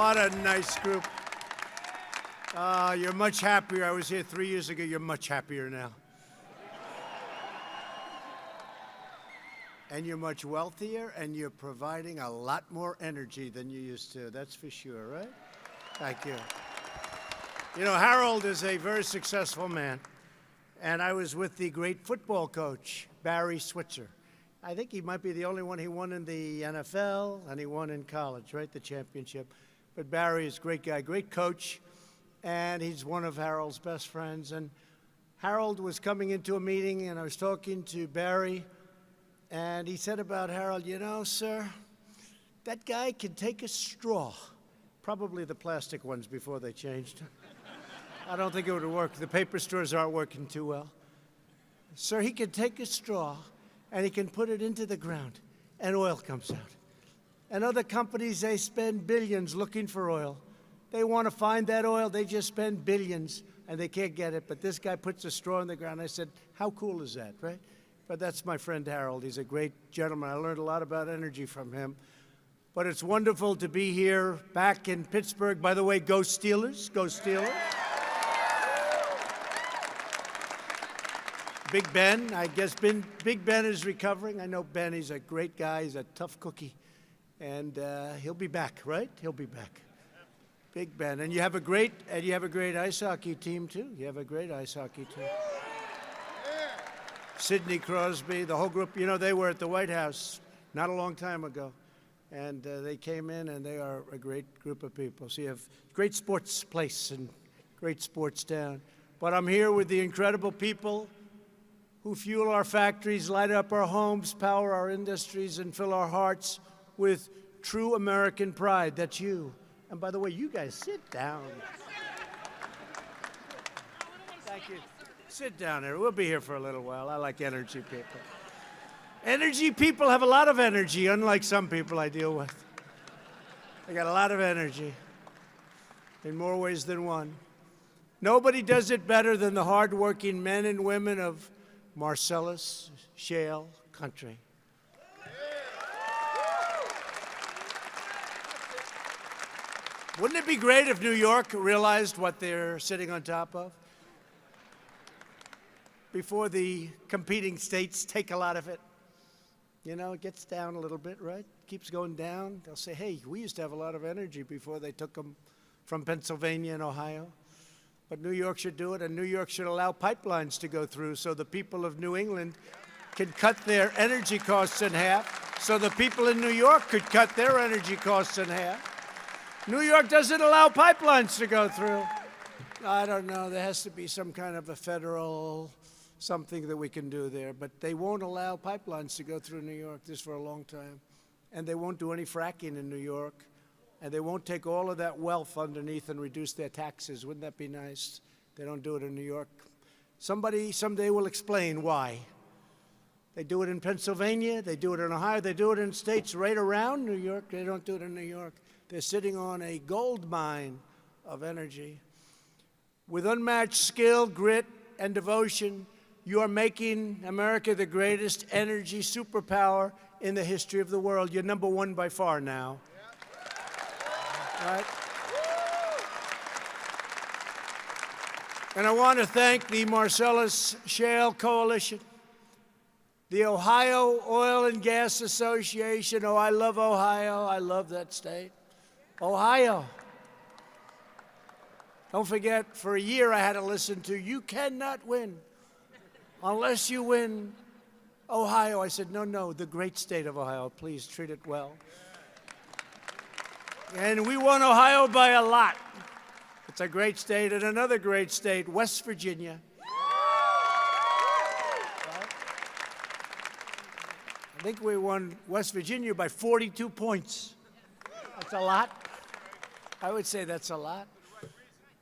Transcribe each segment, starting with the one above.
What a nice group. You're much happier. I was here 3 years ago. You're much happier now. And you're much wealthier, and you're providing a lot more energy than you used to. That's for sure, right? Thank you. You know, Harold is a very successful man. And I was with the great football coach, Barry Switzer. I think he might be the only one. He won in the NFL, and he won in college, right, the championship. But Barry is a great guy, great coach, and he's one of Harold's best friends. And Harold was coming into a meeting, and I was talking to Barry, and he said about Harold, you know, sir, that guy can take a straw, probably the plastic ones before they changed. I don't think it would work. The paper straws aren't working too well. Sir, he can take a straw, and he can put it into the ground, and oil comes out. And other companies, they spend billions looking for oil. They want to find that oil. They just spend billions, and they can't get it. But this guy puts a straw in the ground. I said, how cool is that, right? But that's my friend Harold. He's a great gentleman. I learned a lot about energy from him. But it's wonderful to be here back in Pittsburgh. By the way, go Steelers. Go Steelers. Big Ben, I guess Big Ben is recovering. I know Ben, he's a great guy. He's a tough cookie. And he'll be back, right? He'll be back. Big Ben. And you have a great ice hockey team, too. You have a great ice hockey team. Sidney Crosby, the whole group. You know, they were at the White House not a long time ago. And they came in, and they are a great group of people. So you have great sports place and great sports town. But I'm here with the incredible people who fuel our factories, light up our homes, power our industries, and fill our hearts with true American pride. That's you. And by the way, you guys sit down. Thank you. Sit down there. We'll be here for a little while. I like energy people. Energy people have a lot of energy, unlike some people I deal with. They got a lot of energy in more ways than one. Nobody does it better than the hardworking men and women of Marcellus Shale country. Wouldn't it be great if New York realized what they're sitting on top of? Before the competing states take a lot of it. You know, it gets down a little bit, right? Keeps going down. They'll say, hey, we used to have a lot of energy before they took them from Pennsylvania and Ohio. But New York should do it, and New York should allow pipelines to go through so the people of New England can cut their energy costs in half, so the people in New York could cut their energy costs in half. New York doesn't allow pipelines to go through. I don't know. There has to be some kind of a federal something that we can do there. But they won't allow pipelines to go through New York this for a long time. And they won't do any fracking in New York. And they won't take all of that wealth underneath and reduce their taxes. Wouldn't that be nice? They don't do it in New York. Somebody someday will explain why. They do it in Pennsylvania. They do it in Ohio. They do it in states right around New York. They don't do it in New York. They're sitting on a gold mine of energy. With unmatched skill, grit, and devotion, you are making America the greatest energy superpower in the history of the world. You're number one by far now. Right? And I want to thank the Marcellus Shale Coalition, the Ohio Oil and Gas Association. Oh, I love Ohio. I love that state. Ohio. Don't forget, for a year I had to listen to, you cannot win unless you win Ohio. I said, no, the great state of Ohio. Please treat it well. And we won Ohio by a lot. It's a great state. And another great state, West Virginia. I think we won West Virginia by 42 points. That's a lot. I would say that's a lot.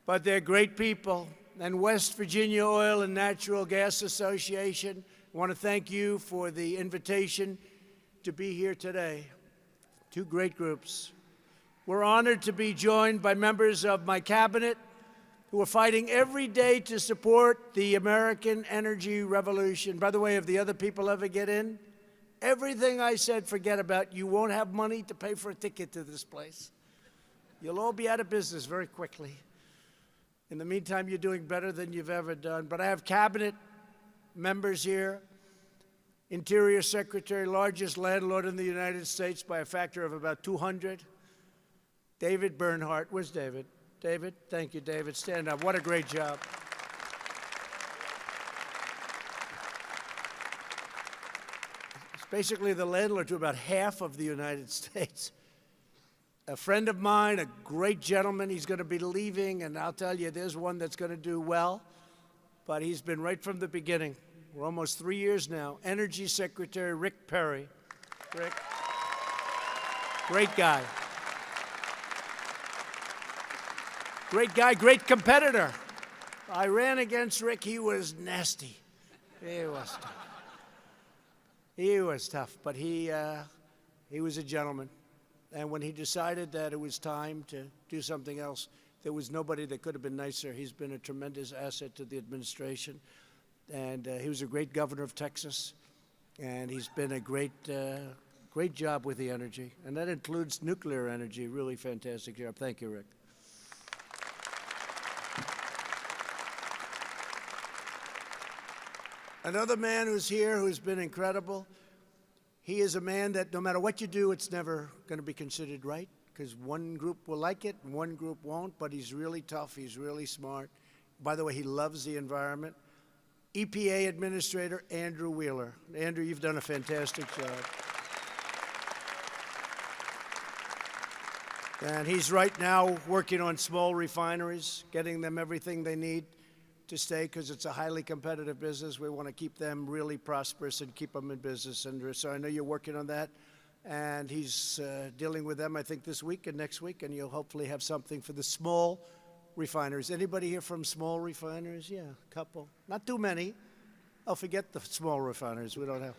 But they're great people. And West Virginia Oil and Natural Gas Association, I want to thank you for the invitation to be here today. Two great groups. We're honored to be joined by members of my cabinet who are fighting every day to support the American energy revolution. By the way, if the other people ever get in, everything I said, forget about. You won't have money to pay for a ticket to this place. You'll all be out of business very quickly. In the meantime, you're doing better than you've ever done. But I have cabinet members here. Interior Secretary, largest landlord in the United States by a factor of about 200. David Bernhardt. Where's David? David? Thank you, David. Stand up. What a great job. It's basically the landlord to about half of the United States. A friend of mine, a great gentleman, he's going to be leaving, and I'll tell you, there's one that's going to do well, but he's been right from the beginning. We're almost 3 years now. Energy Secretary Rick Perry. Rick, great guy. Great guy, great competitor. I ran against Rick. He was nasty. He was tough. He was tough, but he was a gentleman. And when he decided that it was time to do something else, there was nobody that could have been nicer. He's been a tremendous asset to the administration. And he was a great governor of Texas. And he's been a great job with the energy. And that includes nuclear energy. Really fantastic job. Thank you, Rick. Another man who's here who's been incredible. He is a man that no matter what you do, it's never going to be considered right, because one group will like it and one group won't, but he's really tough. He's really smart. By the way, he loves the environment. EPA Administrator Andrew Wheeler. Andrew, you've done a fantastic job. And he's right now working on small refineries, getting them everything they need to stay, because it's a highly competitive business. We want to keep them really prosperous and keep them in business. And so I know you're working on that. And he's dealing with them, I think, this week and next week, and you'll hopefully have something for the small refineries. Anybody here from small refineries? Yeah, a couple. Not too many. Oh, forget the small refineries. We don't have.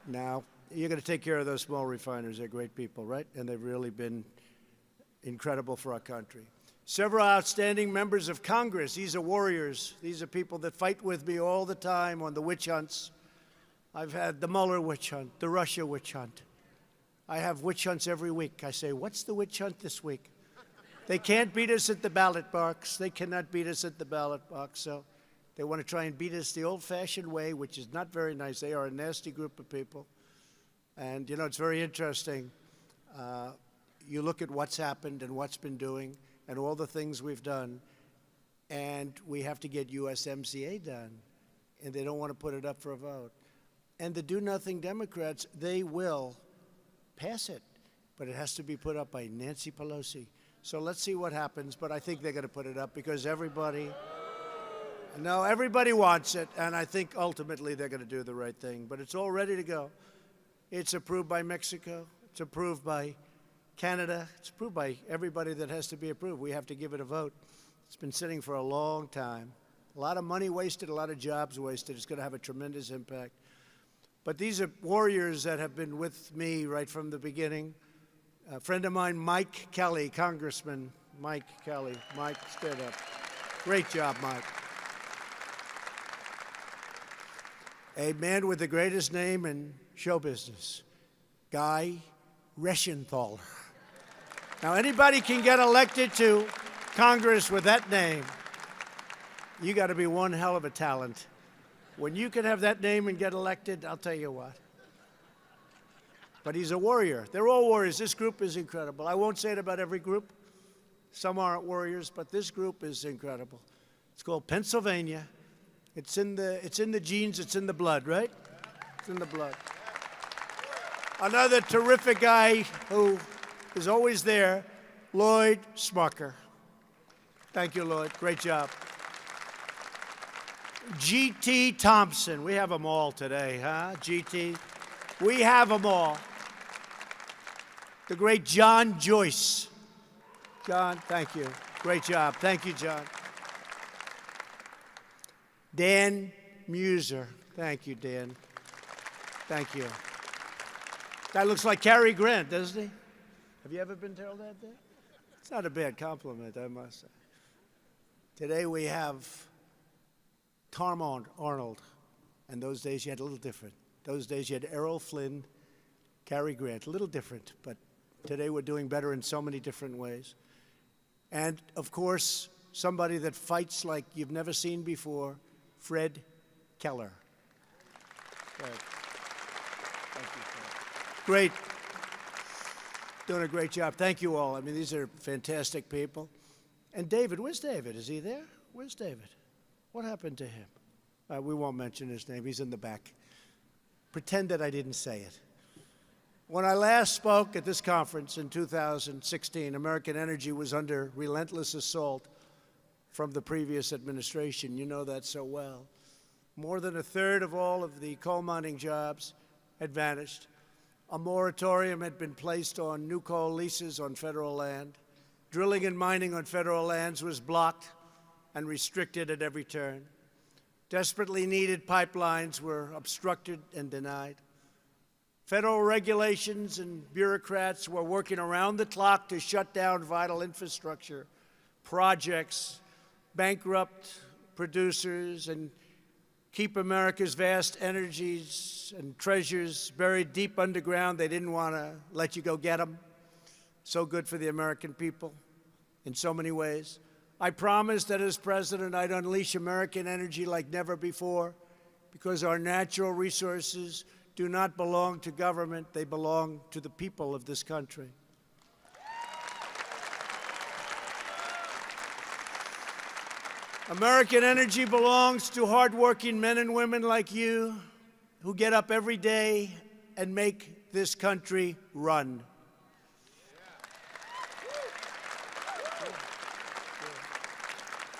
Now, you're going to take care of those small refineries. They're great people, right? And they've really been incredible for our country. Several outstanding members of Congress. These are warriors. These are people that fight with me all the time on the witch hunts. I've had the Mueller witch hunt, the Russia witch hunt. I have witch hunts every week. I say, what's the witch hunt this week? They can't beat us at the ballot box. They cannot beat us at the ballot box. So they want to try and beat us the old-fashioned way, which is not very nice. They are a nasty group of people. And, you know, it's very interesting. You look at what's happened and what's been doing and all the things we've done, and we have to get USMCA done, and they don't want to put it up for a vote. And the do-nothing Democrats, they will pass it, but it has to be put up by Nancy Pelosi. So let's see what happens, but I think they're going to put it up because everybody wants it, and I think ultimately they're going to do the right thing. But it's all ready to go. It's approved by Mexico. It's approved by Canada. It's approved by everybody that has to be approved. We have to give it a vote. It's been sitting for a long time. A lot of money wasted, a lot of jobs wasted. It's going to have a tremendous impact. But these are warriors that have been with me right from the beginning. A friend of mine, Mike Kelly, Congressman Mike Kelly. Mike, stand up. Great job, Mike. A man with the greatest name in show business, Guy Reschenthaler. Now, anybody can get elected to Congress with that name. You got to be one hell of a talent. When you can have that name and get elected, I'll tell you what. But he's a warrior. They're all warriors. This group is incredible. I won't say it about every group. Some aren't warriors, but this group is incredible. It's called Pennsylvania. It's in the genes. It's in the blood, right? It's in the blood. Another terrific guy who is always there, Lloyd Smucker. Thank you, Lloyd. Great job. G.T. Thompson. We have them all today, huh? G.T. We have them all. The great John Joyce. John, thank you. Great job. Thank you, John. Dan Muser. Thank you, Dan. Thank you. That looks like Cary Grant, doesn't he? Have you ever been told that? It's not a bad compliment, I must say. Today we have Tom Arnold. And those days you had a little different. Those days you had Errol Flynn, Cary Grant. A little different, but Today we're doing better in so many different ways. And, of course, somebody that fights like you've never seen before, Fred Keller. Fred. Thank you, Fred. Great. Doing a great job. Thank you all. I mean, these are fantastic people. And David, where's David? Is he there? Where's David? What happened to him? We won't mention his name. He's in the back. Pretend that I didn't say it. When I last spoke at this conference in 2016, American energy was under relentless assault from the previous administration. You know that so well. More than a third of all of the coal mining jobs had vanished. A moratorium had been placed on new coal leases on federal land. Drilling and mining on federal lands was blocked and restricted at every turn. Desperately needed pipelines were obstructed and denied. Federal regulations and bureaucrats were working around the clock to shut down vital infrastructure projects, bankrupt producers, and keep America's vast energies and treasures buried deep underground. They didn't want to let you go get them. So good for the American people in so many ways. I promised that as president, I'd unleash American energy like never before, because our natural resources do not belong to government. They belong to the people of this country. American energy belongs to hardworking men and women like you who get up every day and make this country run.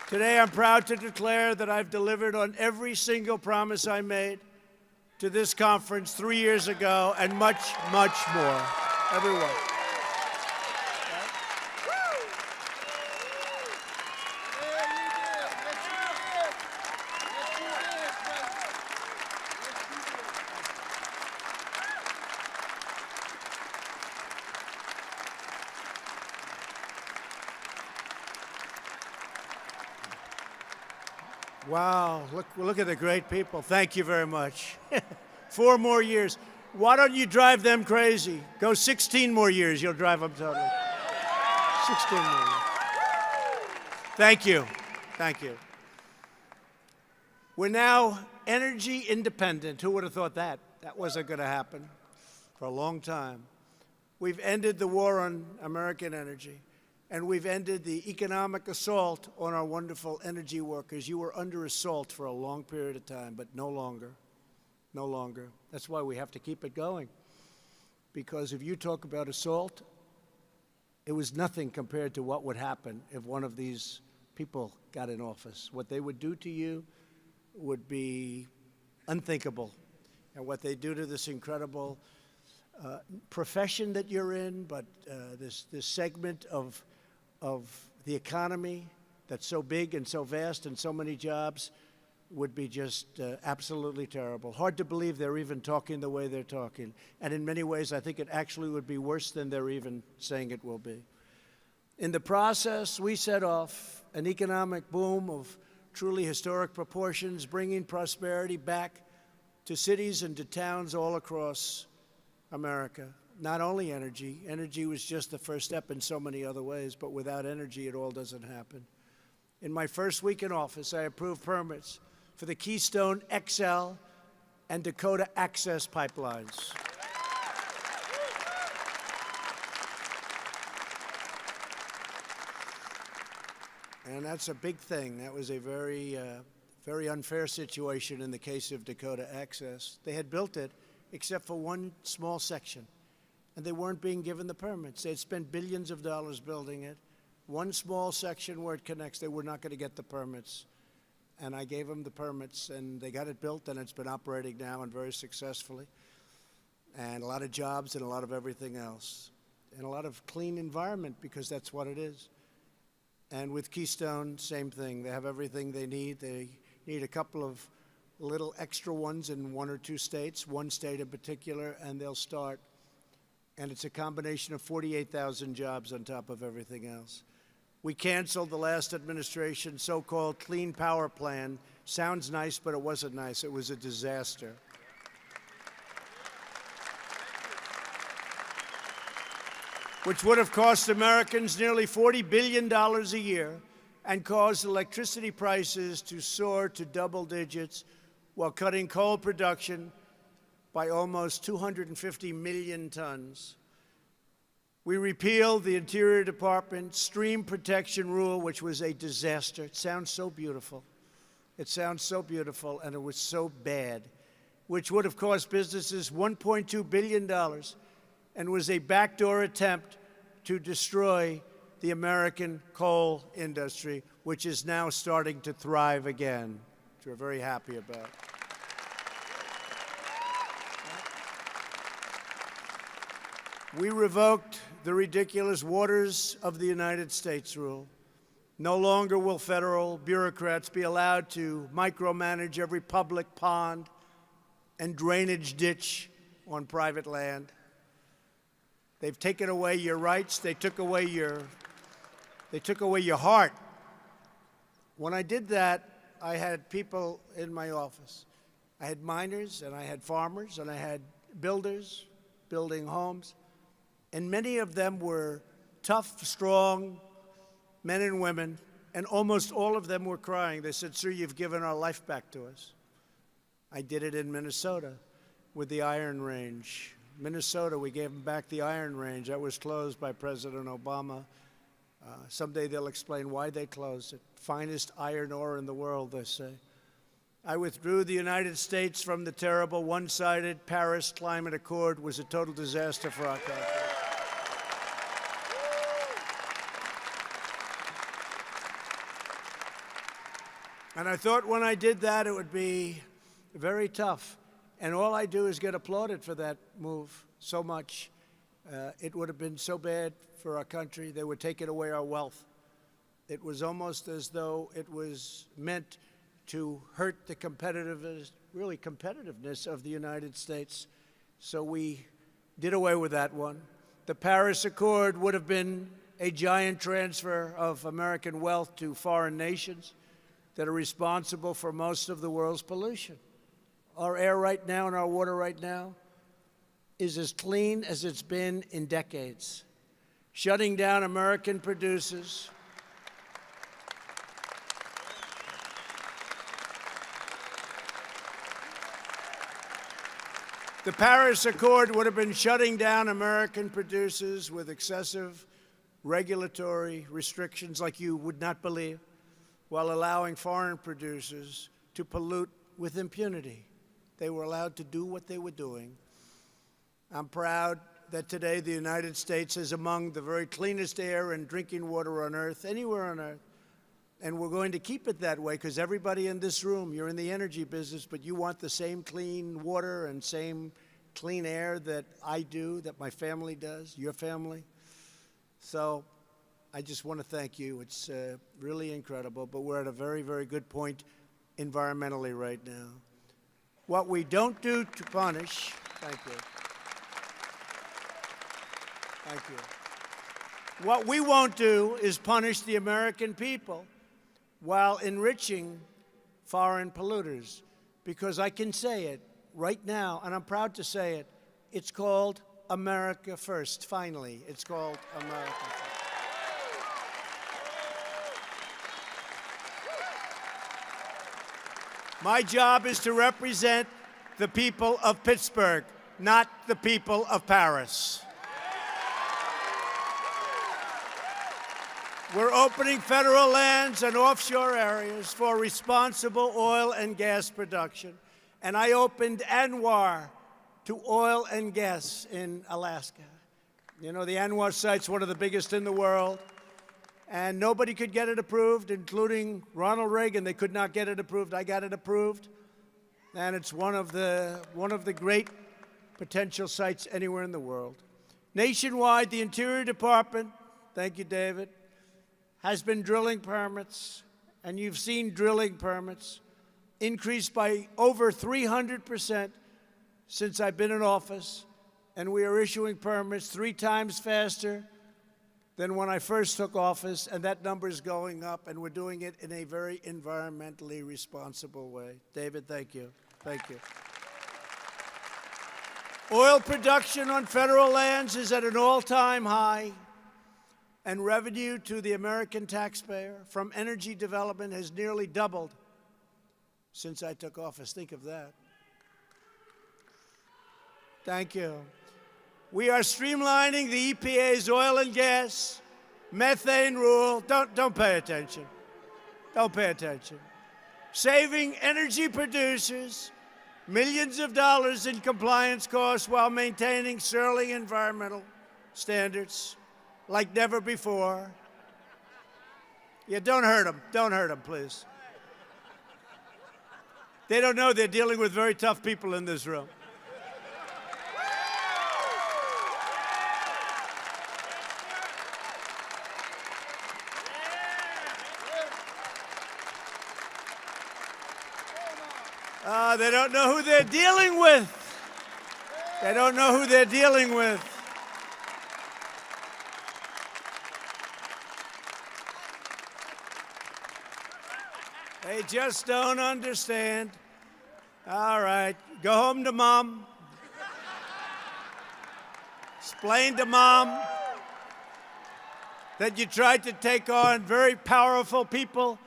Today, I'm proud to declare that I've delivered on every single promise I made to this conference 3 years ago, and much, much more. Everyone. Wow, look at the great people. Thank you very much. 4 more years. Why don't you drive them crazy? Go 16 more years, you'll drive them totally. 16 more years. Thank you. Thank you. We're now energy independent. Who would have thought that? That wasn't going to happen for a long time. We've ended the war on American energy, and we've ended the economic assault on our wonderful energy workers. You were under assault for a long period of time, but no longer. No longer. That's why we have to keep it going. Because if you talk about assault, it was nothing compared to what would happen if one of these people got in office. What they would do to you would be unthinkable. And what they do to this incredible profession that you're in, but this segment of the economy that's so big and so vast and so many jobs would be just absolutely terrible. Hard to believe they're even talking the way they're talking. And in many ways, I think it actually would be worse than they're even saying it will be. In the process, we set off an economic boom of truly historic proportions, bringing prosperity back to cities and to towns all across America. Not only energy. Energy was just the first step in so many other ways, but without energy, it all doesn't happen. In my first week in office, I approved permits for the Keystone XL and Dakota Access pipelines. And that's a big thing. That was a very unfair situation in the case of Dakota Access. They had built it except for one small section, and they weren't being given the permits. They had spent billions of dollars building it. One small section where it connects, they were not going to get the permits. And I gave them the permits, and they got it built, and it's been operating now and very successfully. And a lot of jobs and a lot of everything else. And a lot of clean environment, because that's what it is. And with Keystone, same thing. They have everything they need. They need a couple of little extra ones in 1 or 2 states, one state in particular, and they'll start. And it's a combination of 48,000 jobs on top of everything else. We canceled the last administration's so-called Clean Power Plan. Sounds nice, but it wasn't nice. It was a disaster. which would have cost Americans nearly $40 billion a year and caused electricity prices to soar to double digits while cutting coal production by almost 250 million tons. We repealed the Interior Department stream protection rule, which was a disaster. It sounds so beautiful. It sounds so beautiful, and it was so bad, which would have cost businesses $1.2 billion and was a backdoor attempt to destroy the American coal industry, which is now starting to thrive again, which we're very happy about. We revoked the ridiculous Waters of the United States rule. No longer will federal bureaucrats be allowed to micromanage every public pond and drainage ditch on private land. They've taken away your rights. They took away your heart. When I did that, I had people in my office. I had miners, and I had farmers, and I had builders building homes. And many of them were tough, strong men and women, and almost all of them were crying. They said, "Sir, you've given our life back to us." I did it in Minnesota with the Iron Range. Minnesota, we gave them back the Iron Range. That was closed by President Obama. Someday they'll explain why they closed it. Finest iron ore in the world, they say. I withdrew the United States from the terrible one-sided Paris Climate Accord. It was a total disaster for our country. And I thought when I did that, it would be very tough. And all I do is get applauded for that move so much. It would have been so bad for our country. They were taking away our wealth. It was almost as though it was meant to hurt the competitiveness of the United States. So we did away with that one. The Paris Accord would have been a giant transfer of American wealth to foreign nations that are responsible for most of the world's pollution. Our air right now and our water right now is as clean as it's been in decades. Shutting down American producers The Paris Accord would have been shutting down American producers with excessive regulatory restrictions like you would not believe, while allowing foreign producers to pollute with impunity. They were allowed to do what they were doing. I'm proud that today the United States is among the very cleanest air and drinking water on earth, anywhere on earth. And we're going to keep it that way because everybody in this room, you're in the energy business, but you want the same clean water and same clean air that I do, that my family does, your family. So I just want to thank you. It's really incredible, but we're at a very, very good point environmentally right now. What we don't do to punish, thank you. Thank you. What we won't do is punish the American people while enriching foreign polluters, because I can say it right now, and I'm proud to say it. It's called America First, finally. It's called America First. My job is to represent the people of Pittsburgh, not the people of Paris. We're opening federal lands and offshore areas for responsible oil and gas production. And I opened ANWR to oil and gas in Alaska. You know, the ANWR site's one of the biggest in the world. And nobody could get it approved, including Ronald Reagan. They could not get it approved. I got it approved. And it's one of the great potential sites anywhere in the world. Nationwide, the Interior Department, thank you, David, has been drilling permits, and you've seen drilling permits increased by over 300% since I've been in office, and we are issuing permits 3 times faster than when I first took office, and that number is going up, and we're doing it in a very environmentally responsible way. David, thank you. Thank you. Oil production on federal lands is at an all-time high, and revenue to the American taxpayer from energy development has nearly doubled since I took office. Think of that. Thank you. We are streamlining the EPA's oil and gas methane rule. Don't pay attention. Don't pay attention. Saving energy producers millions of dollars in compliance costs while maintaining sterling environmental standards like never before. Yeah, don't hurt them. Don't hurt them, please. They don't know they're dealing with very tough people in this room. They don't know who they're dealing with. They don't know who they're dealing with. They just don't understand. All right, go home to Mom. Explain to Mom that you tried to take on very powerful people,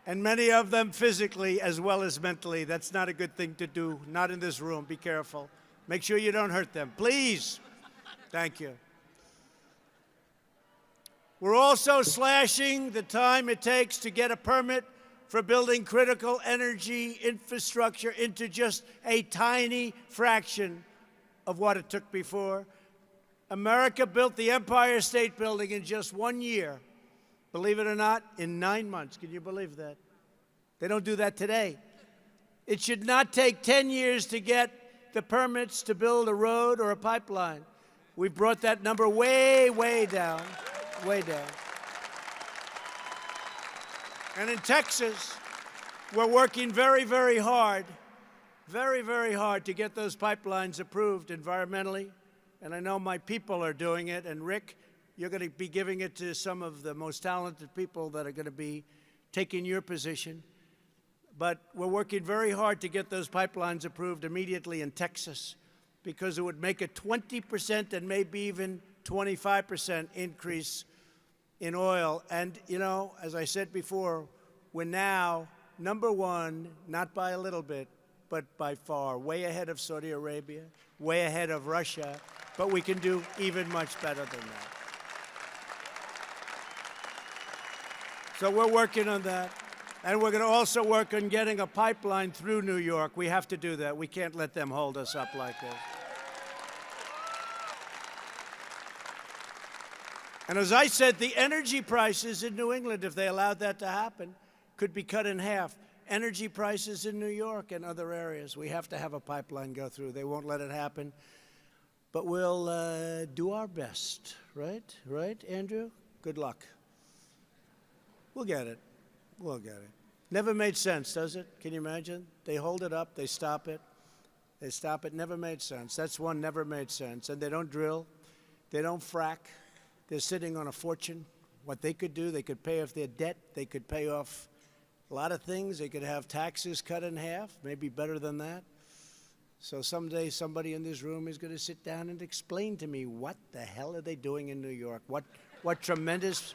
and many of them physically as well as mentally. That's not a good thing to do. Not in this room. Be careful. Make sure you don't hurt them. Please. Thank you. We're also slashing the time it takes to get a permit for building critical energy infrastructure into just a tiny fraction of what it took before. America built the Empire State Building in just 1 year. Believe it or not, in 9 months. Can you believe that? They don't do that today. It should not take 10 years to get the permits to build a road or a pipeline. We've brought that number way, way down, way down. And in Texas, we're working very, very hard to get those pipelines approved environmentally. And I know my people are doing it. And Rick, you're going to be giving it to some of the most talented people that are going to be taking your position. But we're working very hard to get those pipelines approved immediately in Texas, because it would make a 20% and maybe even 25% increase in oil. And, you know, as I said before, we're now #1, not by a little bit, but by far, way ahead of Saudi Arabia, way ahead of Russia, but we can do even much better than that. So we're working on that. And we're going to also work on getting a pipeline through New York. We have to do that. We can't let them hold us up like this. And as I said, the energy prices in New England, if they allowed that to happen, could be cut in half. Energy prices in New York and other areas, we have to have a pipeline go through. They won't let it happen. But we'll do our best, right? Right, Andrew? Good luck. We'll get it. We'll get it. Never made sense, does it? Can you imagine? They hold it up, they stop it. They stop it. Never made sense. That's one never made sense. And they don't drill. They don't frack. They're sitting on a fortune. What they could do, they could pay off their debt. They could pay off a lot of things. They could have taxes cut in half, maybe better than that. So someday somebody in this room is going to sit down and explain to me what the hell are they doing in New York? What tremendous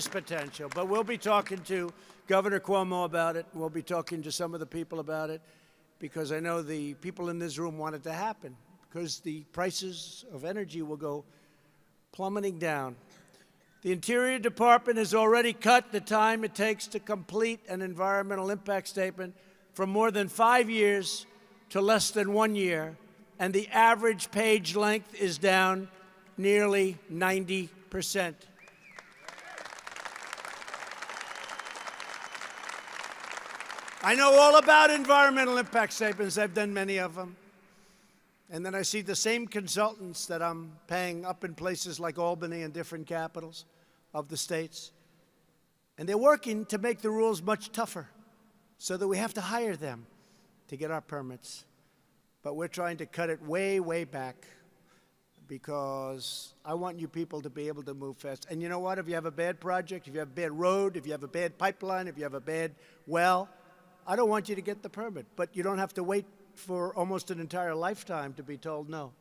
potential. But we'll be talking to Governor Cuomo about it. We'll be talking to some of the people about it, because I know the people in this room want it to happen, because the prices of energy will go plummeting down. The Interior Department has already cut the time it takes to complete an environmental impact statement from more than 5 years to less than 1 year, and the average page length is down nearly 90%. I know all about environmental impact statements. I've done many of them. And then I see the same consultants that I'm paying up in places like Albany and different capitals of the states. And they're working to make the rules much tougher so that we have to hire them to get our permits. But we're trying to cut it way, way back, because I want you people to be able to move fast. And you know what? If you have a bad project, if you have a bad road, if you have a bad pipeline, if you have a bad well, I don't want you to get the permit. But you don't have to wait for almost an entire lifetime to be told no.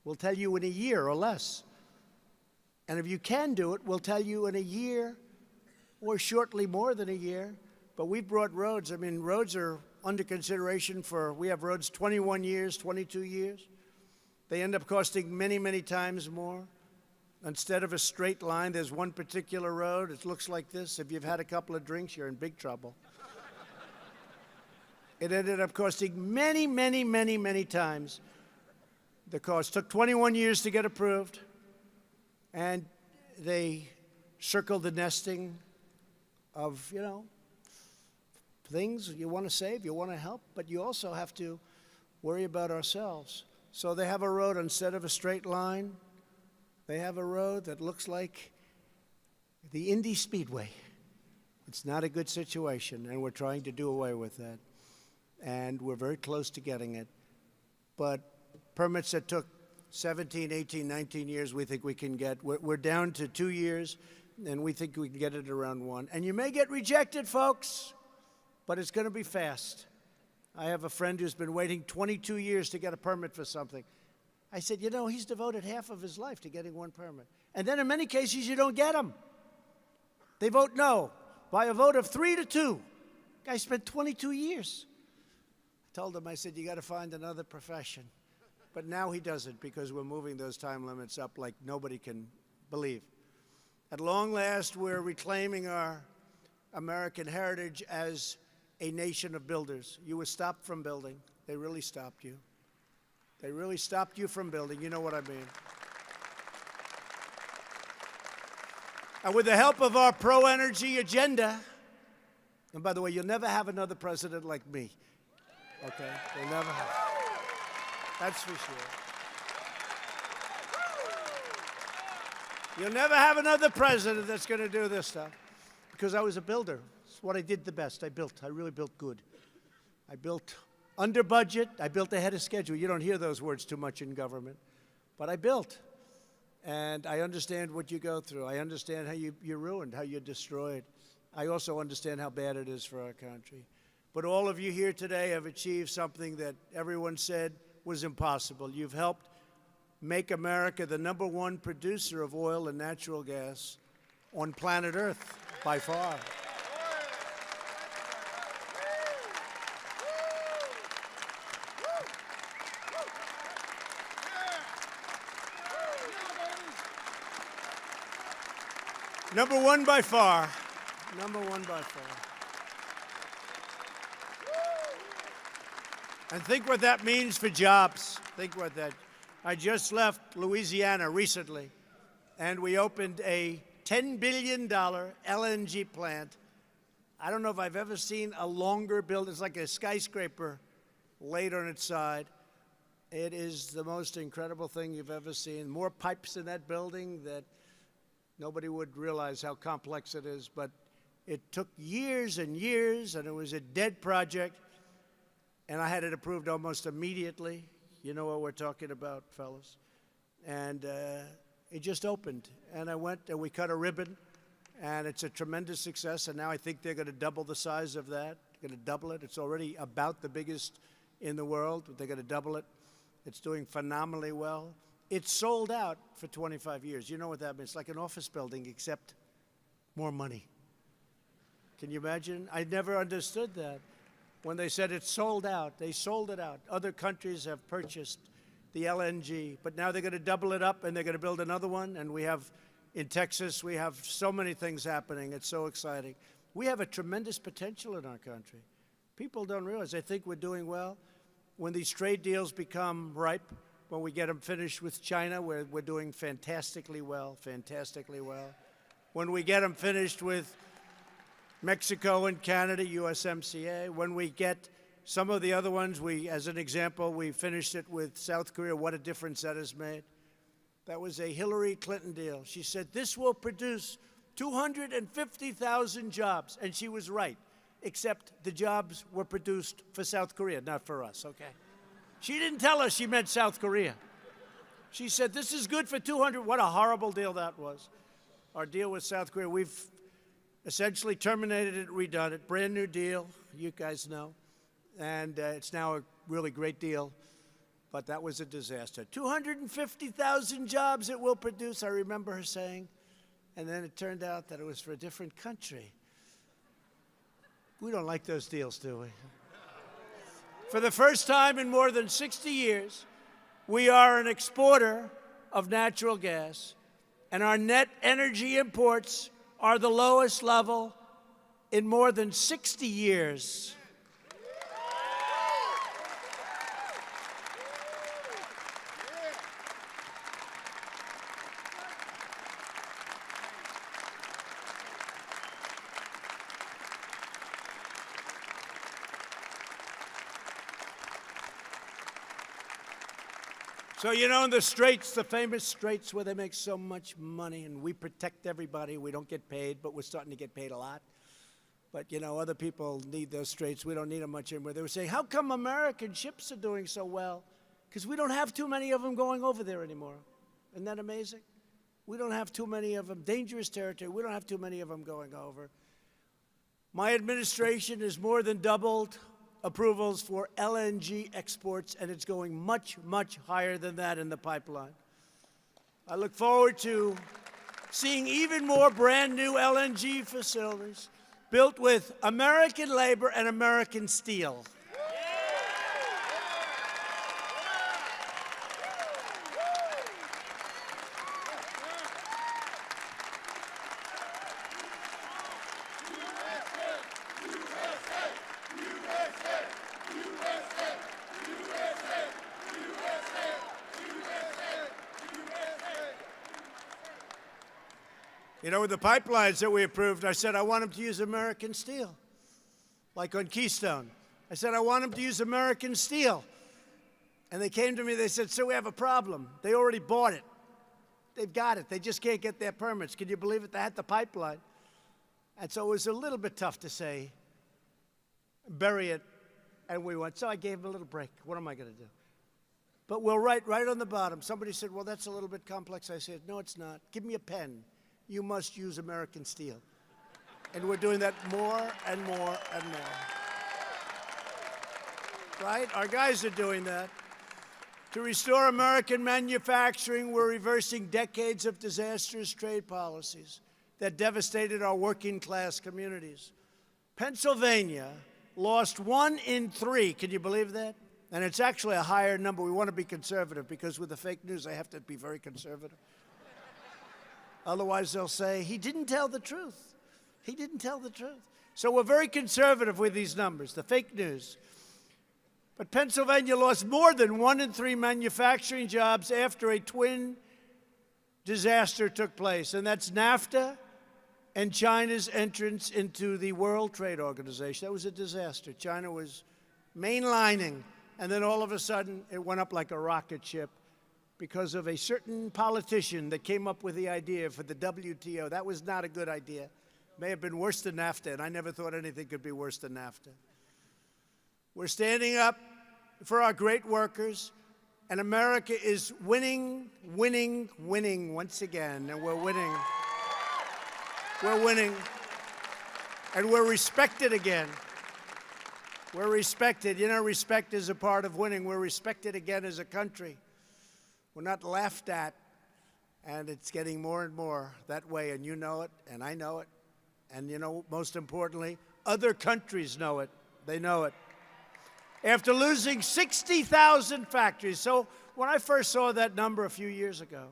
We'll tell you in a year or less. And if you can do it, we'll tell you in a year or shortly more than a year. But we've brought roads. I mean, roads are under consideration we have roads 21 years, 22 years. They end up costing many, many times more. Instead of a straight line, there's one particular road. It looks like this. If you've had a couple of drinks, you're in big trouble. It ended up costing many, many, many, many times the cost. Took 21 years to get approved, and they circled the nesting of, things you want to save, you want to help, but you also have to worry about ourselves. So they have a road, instead of a straight line, they have a road that looks like the Indy Speedway. It's not a good situation, and we're trying to do away with that. And we're very close to getting it. But permits that took 17, 18, 19 years, we think we can get. We're down to 2 years, and we think we can get it around 1. And you may get rejected, folks, but it's going to be fast. I have a friend who's been waiting 22 years to get a permit for something. I said, he's devoted half of his life to getting one permit. And then in many cases, you don't get them. They vote no by a vote of 3-2. Guy spent 22 years. I told him, I said, you got to find another profession. But now he doesn't, because we're moving those time limits up like nobody can believe. At long last, we're reclaiming our American heritage as a nation of builders. You were stopped from building. They really stopped you. They really stopped you from building. You know what I mean. And with the help of our pro-energy agenda, and by the way, you'll never have another president like me. Okay? You'll never have. That's for sure. You'll never have another president that's going to do this stuff. Because I was a builder. It's what I did the best. I built. I really built good. I built under budget. I built ahead of schedule. You don't hear those words too much in government. But I built. And I understand what you go through. I understand how you're ruined, how you're destroyed. I also understand how bad it is for our country. But all of you here today have achieved something that everyone said was impossible. You've helped make America the #1 producer of oil and natural gas on planet Earth, by far. #1 by far. #1 by far. And think what that means for jobs. Think what that. I just left Louisiana recently, and we opened a $10 billion LNG plant. I don't know if I've ever seen a longer build. It's like a skyscraper laid on its side. It is the most incredible thing you've ever seen. More pipes in that building that nobody would realize how complex it is. But it took years and years, and it was a dead project. And I had it approved almost immediately. You know what we're talking about, fellas. And it just opened. And I went and we cut a ribbon. And it's a tremendous success. And now I think they're going to double the size of that. They're going to double it. It's already about the biggest in the world, but they're going to double it. It's doing phenomenally well. It's sold out for 25 years. You know what that means? It's like an office building, except more money. Can you imagine? I never understood that. When they said it's sold out, they sold it out. Other countries have purchased the LNG, but now they're going to double it up, and they're going to build another one. And we have, in Texas, we have so many things happening. It's so exciting. We have a tremendous potential in our country. People don't realize. They think we're doing well. When these trade deals become ripe, when we get them finished with China, we're doing fantastically well, fantastically well. When we get them finished with Mexico and Canada, USMCA. When we get some of the other ones, as an example, we finished it with South Korea. What a difference that has made. That was a Hillary Clinton deal. She said, this will produce 250,000 jobs. And she was right, except the jobs were produced for South Korea, not for us, okay? She didn't tell us she meant South Korea. She said, this is good for 200. What a horrible deal that was. Our deal with South Korea, we've essentially terminated it, redone it. Brand new deal, you guys know. And it's now a really great deal, but that was a disaster. 250,000 jobs it will produce, I remember her saying. And then it turned out that it was for a different country. We don't like those deals, do we? For the first time in more than 60 years, we are an exporter of natural gas, and our net energy imports are the lowest level in more than 60 years. So, you know, in the Straits, the famous Straits where they make so much money and we protect everybody, we don't get paid, but we're starting to get paid a lot. But, you know, other people need those Straits. We don't need them much anymore. They were saying, how come American ships are doing so well? Because we don't have too many of them going over there anymore. Isn't that amazing? We don't have too many of them. Dangerous territory. We don't have too many of them going over. My administration has more than doubled approvals for LNG exports, and it's going much, much higher than that in the pipeline. I look forward to seeing even more brand new LNG facilities built with American labor and American steel. You know, with the pipelines that we approved, I said I want them to use American steel, like on Keystone. I said I want them to use American steel. And they came to me, they said, so we have a problem. They already bought it. They've got it. They just can't get their permits. Can you believe it? They had the pipeline. And so it was a little bit tough to say, bury it, and we went. So I gave them a little break. What am I going to do? But we'll write right on the bottom. Somebody said, well, that's a little bit complex. I said, no, it's not. Give me a pen. You must use American steel. And we're doing that more and more and more. Right? Our guys are doing that. To restore American manufacturing, we're reversing decades of disastrous trade policies that devastated our working class communities. Pennsylvania lost 1 in 3. Can you believe that? And it's actually a higher number. We want to be conservative because with the fake news, I have to be very conservative. Otherwise, they'll say, he didn't tell the truth. He didn't tell the truth. So we're very conservative with these numbers, the fake news. But Pennsylvania lost more than 1 in 3 manufacturing jobs after a twin disaster took place, and that's NAFTA and China's entrance into the World Trade Organization. That was a disaster. China was mainlining, and then all of a sudden, it went up like a rocket ship because of a certain politician that came up with the idea for the WTO. That was not a good idea. May have been worse than NAFTA, and I never thought anything could be worse than NAFTA. We're standing up for our great workers, and America is winning, winning, winning once again, and we're winning. We're winning, and we're respected again. We're respected. You know, respect is a part of winning. We're respected again as a country. We're not laughed at, and it's getting more and more that way, and you know it, and I know it, and you know, most importantly, other countries know it. They know it. After losing 60,000 factories, so when I first saw that number a few years ago,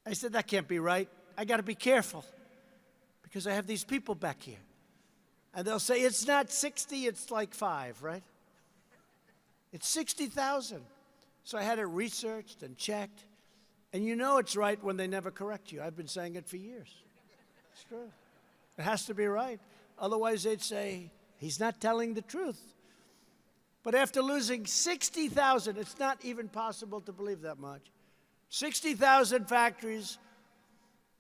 I said, that can't be right. I got to be careful because I have these people back here, and they'll say, it's not 60, it's like 5, right? It's 60,000. So I had it researched and checked. And you know it's right when they never correct you. I've been saying it for years. It's true. It has to be right. Otherwise, they'd say, he's not telling the truth. But after losing 60,000, it's not even possible to believe that much. 60,000 factories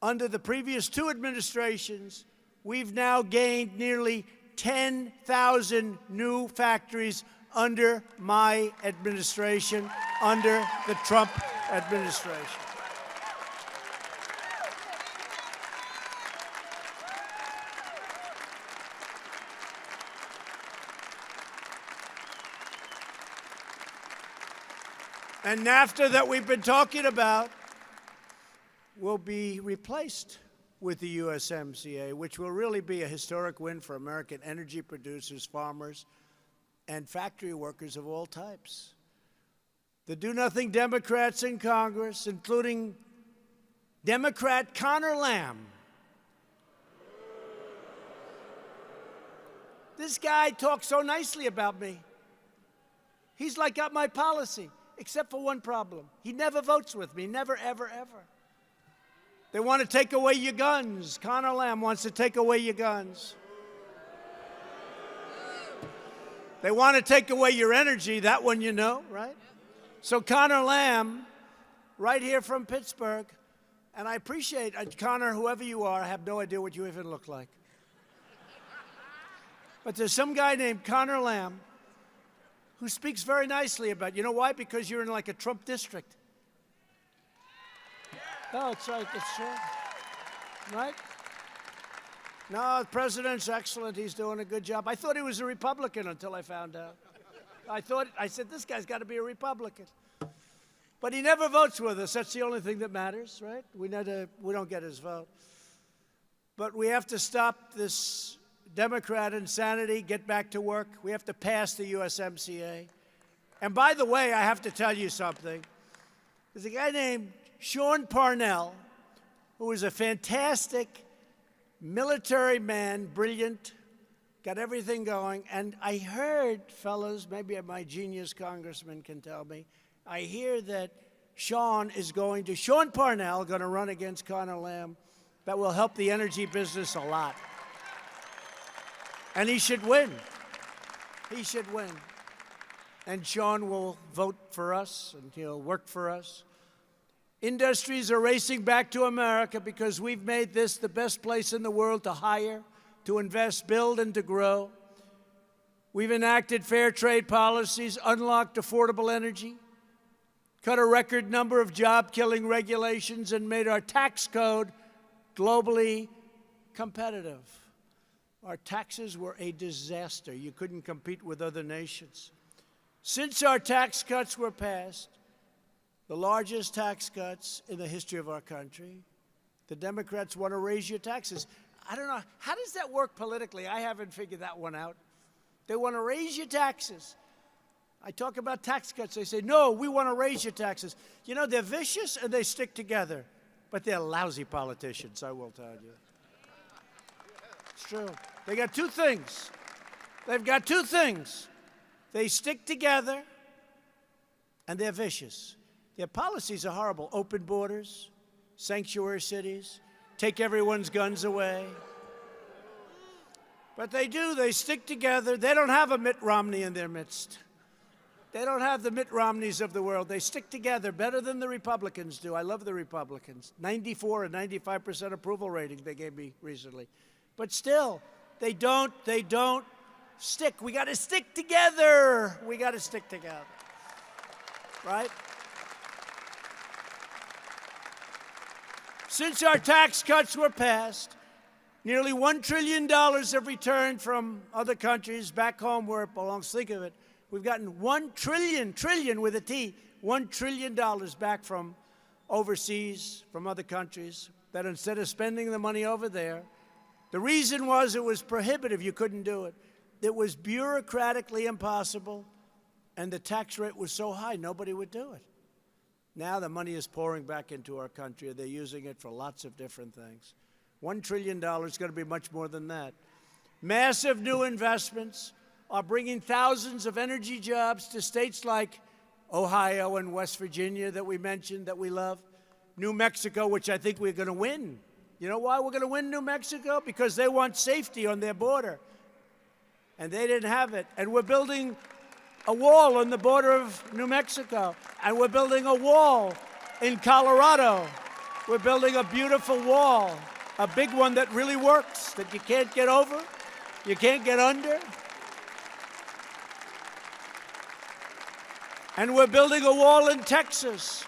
under the previous 2 administrations, we've now gained nearly 10,000 new factories under my administration, under the Trump administration. And NAFTA that we've been talking about will be replaced with the USMCA, which will really be a historic win for American energy producers, farmers, and factory workers of all types. The do-nothing Democrats in Congress, including Democrat Connor Lamb. This guy talks so nicely about me. He's like got my policy, except for one problem. He never votes with me, never, ever, ever. They want to take away your guns. Connor Lamb wants to take away your guns. They want to take away your energy, that one you know, right? So Connor Lamb, right here from Pittsburgh, and I appreciate, Connor, whoever you are, I have no idea what you even look like. But there's some guy named Connor Lamb who speaks very nicely about, you know why? Because you're in like a Trump district. No, it's right, that's true. Right? No, the president's excellent. He's doing a good job. I thought he was a Republican until I found out. I said, this guy's got to be a Republican. But he never votes with us. That's the only thing that matters, right? We don't get his vote. But we have to stop this Democrat insanity, get back to work. We have to pass the USMCA. And by the way, I have to tell you something. There's a guy named Sean Parnell, who is a fantastic military man, brilliant, got everything going. And I heard, fellas, maybe my genius congressman can tell me, I hear that Sean Parnell going to run against Connor Lamb. That will help the energy business a lot. And he should win. He should win. And Sean will vote for us, and he'll work for us. Industries are racing back to America because we've made this the best place in the world to hire, to invest, build, and to grow. We've enacted fair trade policies, unlocked affordable energy, cut a record number of job-killing regulations, and made our tax code globally competitive. Our taxes were a disaster. You couldn't compete with other nations. Since our tax cuts were passed, the largest tax cuts in the history of our country, the Democrats want to raise your taxes. I don't know, how does that work politically? I haven't figured that one out. They want to raise your taxes. I talk about tax cuts. They say, no, we want to raise your taxes. You know, they're vicious and they stick together, but they're lousy politicians, I will tell you. It's true. They got two things. They've got two things. They stick together and they're vicious. Their policies are horrible. Open borders, sanctuary cities, take everyone's guns away. But they do. They stick together. They don't have a Mitt Romney in their midst. They don't have the Mitt Romneys of the world. They stick together better than the Republicans do. I love the Republicans. 94 and 95% approval rating they gave me recently. But still, they don't stick. We got to stick together. We got to stick together. Right? Since our tax cuts were passed, nearly $1 trillion have returned from other countries back home where it belongs. Think of it. We've gotten $1 trillion with a T, $1 trillion back from overseas, from other countries, that instead of spending the money over there, the reason was it was prohibitive. You couldn't do it. It was bureaucratically impossible, and the tax rate was so high, nobody would do it. Now the money is pouring back into our country. They're using it for lots of different things. $1 trillion is going to be much more than that. Massive new investments are bringing thousands of energy jobs to states like Ohio and West Virginia that we mentioned, that we love. New Mexico, which I think we're going to win. You know why we're going to win New Mexico? Because they want safety on their border. And they didn't have it. And we're building a wall on the border of New Mexico. And we're building a wall in Colorado. We're building a beautiful wall, a big one that really works, that you can't get over, you can't get under. And we're building a wall in Texas.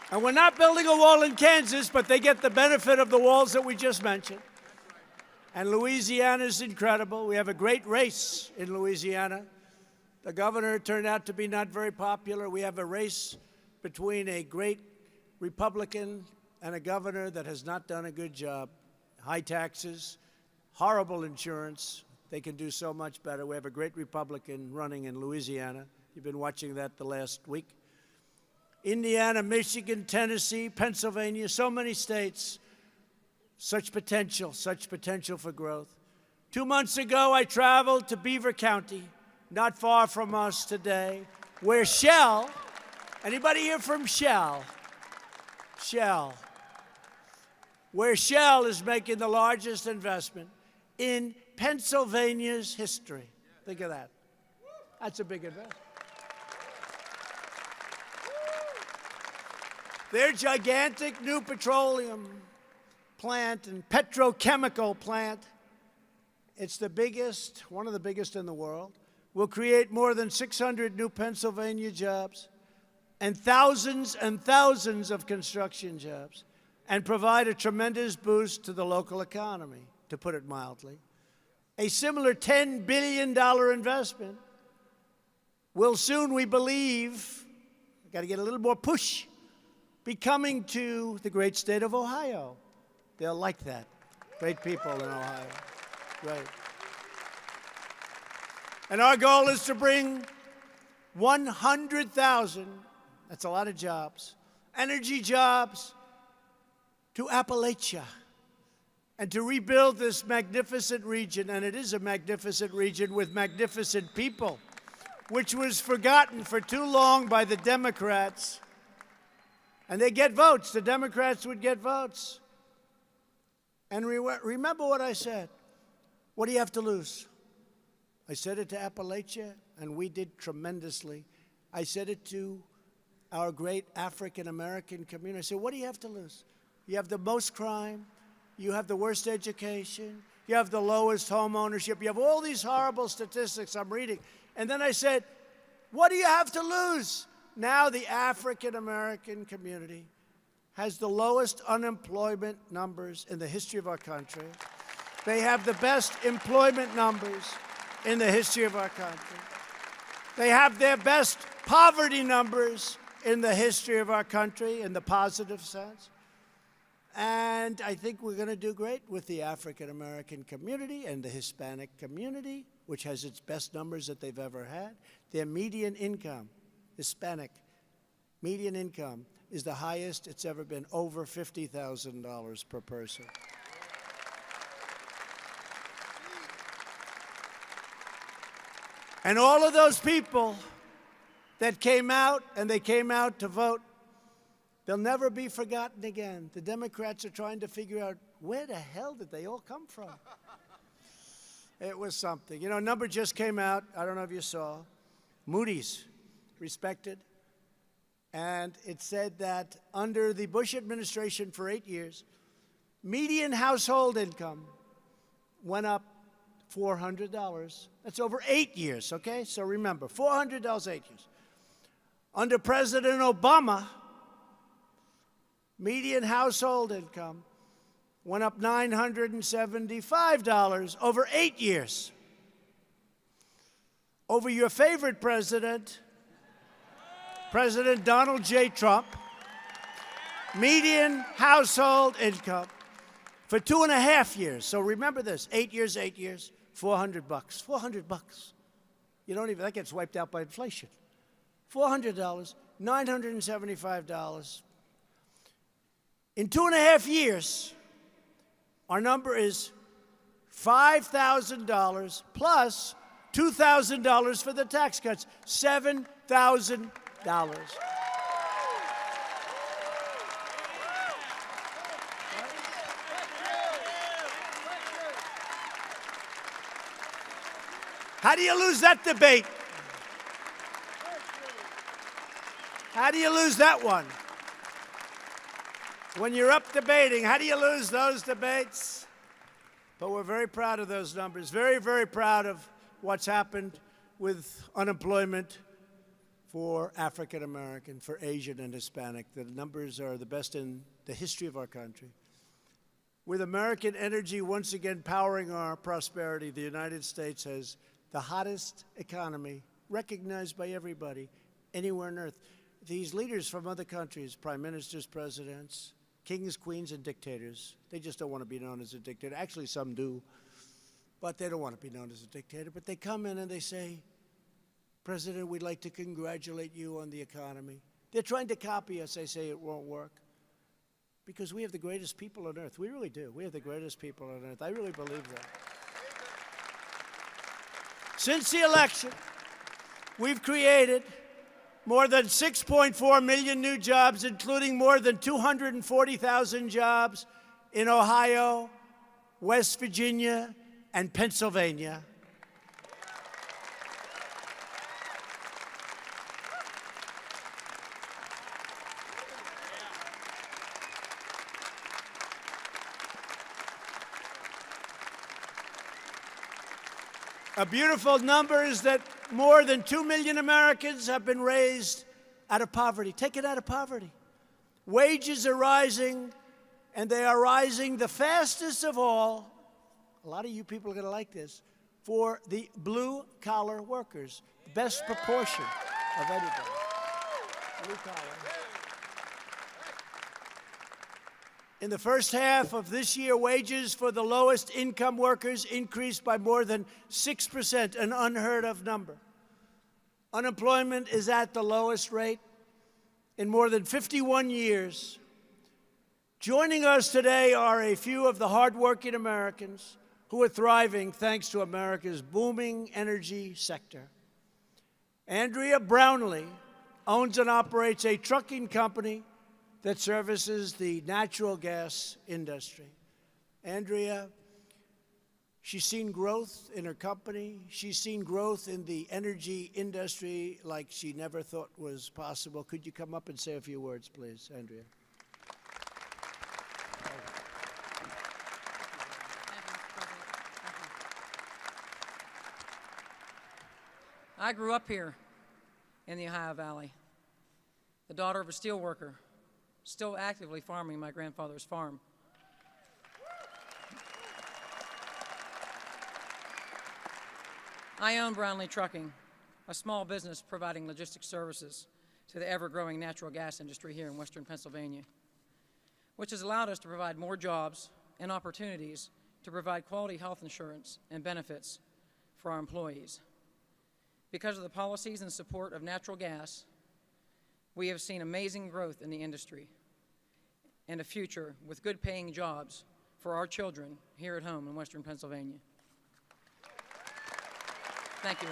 And we're not building a wall in Kansas, but they get the benefit of the walls that we just mentioned. And Louisiana is incredible. We have a great race in Louisiana. The governor turned out to be not very popular. We have a race between a great Republican and a governor that has not done a good job. High taxes, horrible insurance. They can do so much better. We have a great Republican running in Louisiana. You've been watching that the last week. Indiana, Michigan, Tennessee, Pennsylvania, so many states. Such potential for growth. 2 months ago, I traveled to Beaver County, not far from us today, where Shale, anybody here from Shale? Shale. Where Shale is making the largest investment in Pennsylvania's history. Think of that. That's a big investment. Their gigantic new petroleum plant and petrochemical plant, it's the biggest, one of the biggest in the world, will create more than 600 new Pennsylvania jobs and thousands of construction jobs and provide a tremendous boost to the local economy, to put it mildly. A similar $10 billion investment will soon, we believe, got to get a little more push, be coming to the great state of Ohio. They'll like that. Great people in Ohio. Great. And our goal is to bring 100,000, that's a lot of jobs, energy jobs, to Appalachia and to rebuild this magnificent region. And it is a magnificent region with magnificent people, which was forgotten for too long by the Democrats. And they get votes. The Democrats would get votes. And remember what I said. What do you have to lose? I said it to Appalachia, and we did tremendously. I said it to our great African-American community. I said, what do you have to lose? You have the most crime. You have the worst education. You have the lowest home ownership. You have all these horrible statistics I'm reading. And then I said, what do you have to lose? Now the African-American community has the lowest unemployment numbers in the history of our country. They have the best employment numbers in the history of our country. They have their best poverty numbers in the history of our country, in the positive sense. And I think we're going to do great with the African-American community and the Hispanic community, which has its best numbers that they've ever had. Their median income, Hispanic median income, is the highest it's ever been, over $50,000 per person. And all of those people that came out, and they came out to vote, they'll never be forgotten again. The Democrats are trying to figure out, where the hell did they all come from? It was something. You know, a number just came out. I don't know if you saw. Moody's, respected. And it said that under the Bush administration for 8 years, median household income went up $400. That's over 8 years, okay? So remember, $400, 8 years. Under President Obama, median household income went up $975 over 8 years. Over your favorite president, President Donald J. Trump, median household income for 2.5 years. So remember this, 8 years, $400. $400. You don't even, that gets wiped out by inflation. $400, $975. In 2.5 years, our number is $5,000 plus $2,000 for the tax cuts, $7,000. How do you lose that debate? How do you lose that one? When you're up debating, how do you lose those debates? But we're very proud of those numbers, very, very proud of what's happened with unemployment for African American, for Asian and Hispanic. The numbers are the best in the history of our country. With American energy once again powering our prosperity, the United States has the hottest economy recognized by everybody anywhere on earth. These leaders from other countries, prime ministers, presidents, kings, queens, and dictators, they just don't want to be known as a dictator. Actually, some do, but they don't want to be known as a dictator. But they come in and they say, President, we'd like to congratulate you on the economy. They're trying to copy us. They say it won't work. Because we have the greatest people on earth. We really do. We have the greatest people on earth. I really believe that. Since the election, we've created more than 6.4 million new jobs, including more than 240,000 jobs in Ohio, West Virginia, and Pennsylvania. A beautiful number is that more than 2 million Americans have been raised out of poverty, taken out of poverty. Wages are rising, and they are rising the fastest of all. A lot of you people are going to like this, for the blue-collar workers, the best proportion of anybody. Blue-collar. In the first half of this year, wages for the lowest income workers increased by more than 6%, an unheard of number. Unemployment is at the lowest rate in more than 51 years. Joining us today are a few of the hardworking Americans who are thriving thanks to America's booming energy sector. Andrea Brownlee owns and operates a trucking company that services the natural gas industry. Andrea, she's seen growth in her company. She's seen growth in the energy industry like she never thought was possible. Could you come up and say a few words, please, Andrea? I grew up here in the Ohio Valley, the daughter of a steel worker, still actively farming my grandfather's farm. I own Brownlee Trucking, a small business providing logistics services to the ever-growing natural gas industry here in western Pennsylvania, which has allowed us to provide more jobs and opportunities to provide quality health insurance and benefits for our employees. Because of the policies and support of natural gas, we have seen amazing growth in the industry and a future with good-paying jobs for our children here at home in western Pennsylvania. Thank you.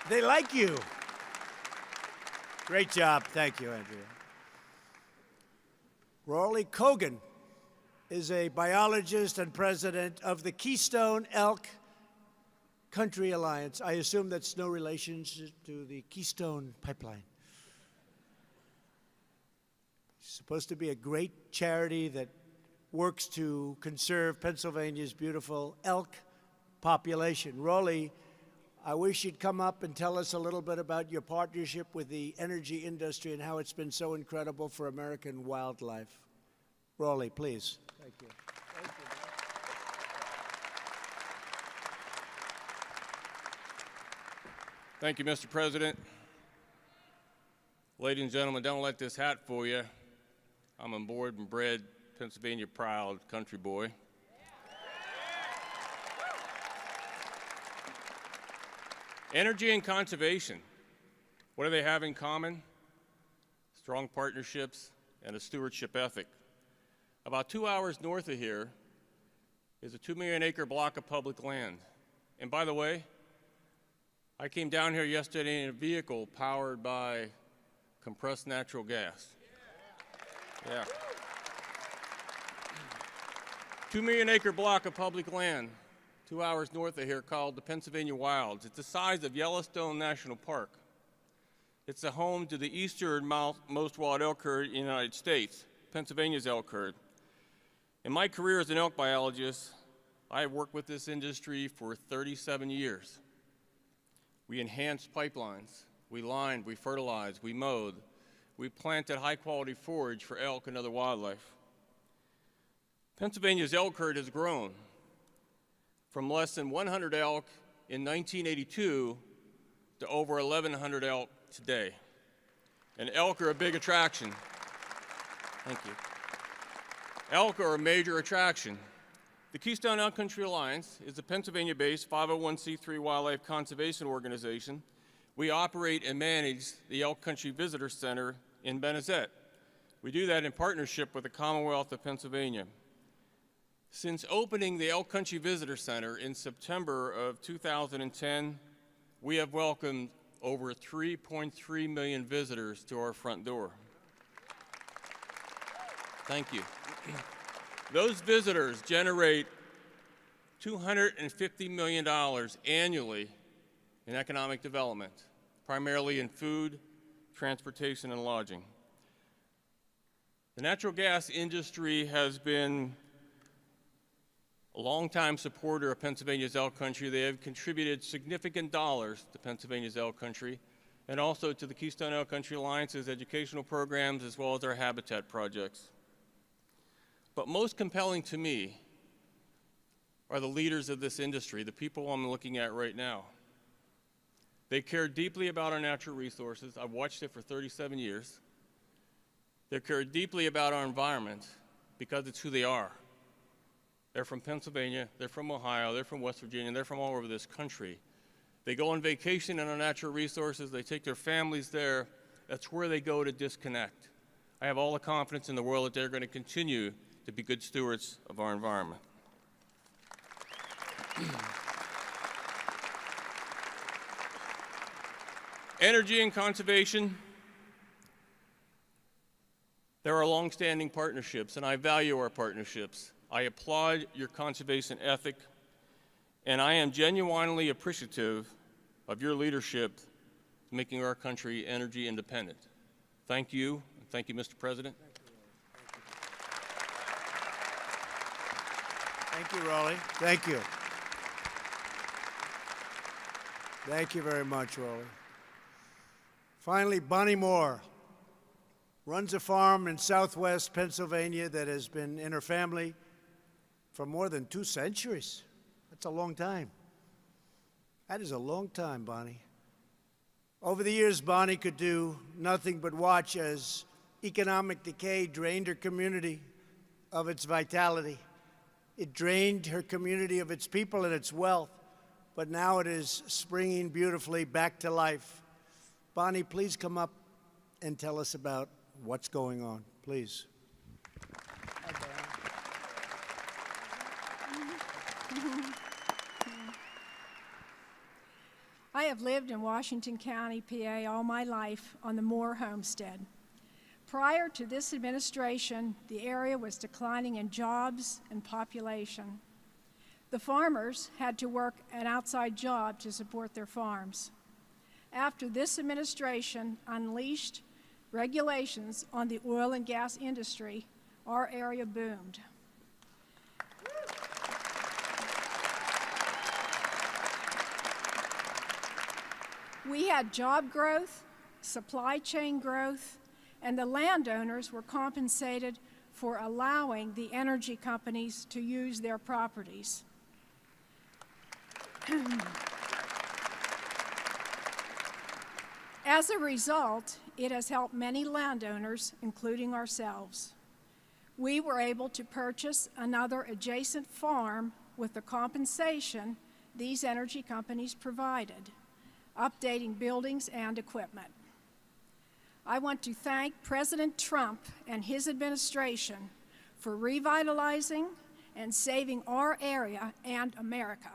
They like you. Great job. Thank you, Andrea. Rawley Kogan is a biologist and president of the Keystone Elk Country Alliance. I assume that's no relation to the Keystone Pipeline. It's supposed to be a great charity that works to conserve Pennsylvania's beautiful elk population. Rawley, I wish you'd come up and tell us a little bit about your partnership with the energy industry and how it's been so incredible for American wildlife. Rawley, please. Thank you. Thank you. Thank you, Mr. President. Ladies and gentlemen, don't let this hat fool you. I'm a born and bred Pennsylvania proud country boy. Energy and conservation, what do they have in common? Strong partnerships and a stewardship ethic. About 2 hours north of here is a 2 million acre block of public land. And by the way, I came down here yesterday in a vehicle powered by compressed natural gas. Yeah. 2 million acre block of public land 2 hours north of here called the Pennsylvania Wilds. It's the size of Yellowstone National Park. It's the home to the easternmost wild elk herd in the United States, Pennsylvania's elk herd. In my career as an elk biologist, I have worked with this industry for 37 years. We enhanced pipelines. we lined, we fertilized, we mowed, we planted high-quality forage for elk and other wildlife. Pennsylvania's elk herd has grown from less than 100 elk in 1982 to over 1,100 elk today. And elk are a big attraction. Thank you. Elk are a major attraction. The Keystone Elk Country Alliance is a Pennsylvania-based 501c3 wildlife conservation organization. We operate and manage the Elk Country Visitor Center in Benezet. We do that in partnership with the Commonwealth of Pennsylvania. Since opening the Elk Country Visitor Center in September of 2010, we have welcomed over 3.3 million visitors to our front door. Thank you. Those visitors generate $250 million annually in economic development, primarily in food, transportation, and lodging. The natural gas industry has been a longtime supporter of Pennsylvania's elk country. They have contributed significant dollars to Pennsylvania's elk country and also to the Keystone Elk Country Alliance's educational programs as well as our habitat projects. But most compelling to me are the leaders of this industry, the people I'm looking at right now. They care deeply about our natural resources. I've watched it for 37 years. They care deeply about our environment because it's who they are. They're from Pennsylvania, they're from Ohio, they're from West Virginia, they're from all over this country. They go on vacation in our natural resources, they take their families there. That's where they go to disconnect. I have all the confidence in the world that they're going to continue to be good stewards of our environment. Energy and conservation. There are long-standing partnerships, and I value our partnerships. I applaud your conservation ethic, and I am genuinely appreciative of your leadership in making our country energy independent. Thank you, and thank you, Mr. President. Thank you, Raleigh. Thank you. Thank you very much, Raleigh. Finally, Bonnie Moore runs a farm in southwest Pennsylvania that has been in her family for more than 2 centuries. That's a long time. That is a long time, Bonnie. Over the years, Bonnie could do nothing but watch as economic decay drained her community of its vitality. It drained her community of its people and its wealth, but now it is springing beautifully back to life. Bonnie, please come up and tell us about what's going on, please. I have lived in Washington County, PA, all my life on the Moore homestead. Prior to this administration, the area was declining in jobs and population. The farmers had to work an outside job to support their farms. After this administration unleashed regulations on the oil and gas industry, our area boomed. We had job growth, supply chain growth, and the landowners were compensated for allowing the energy companies to use their properties. As a result, it has helped many landowners, including ourselves. We were able to purchase another adjacent farm with the compensation these energy companies provided, updating buildings and equipment. I want to thank President Trump and his administration for revitalizing and saving our area and America.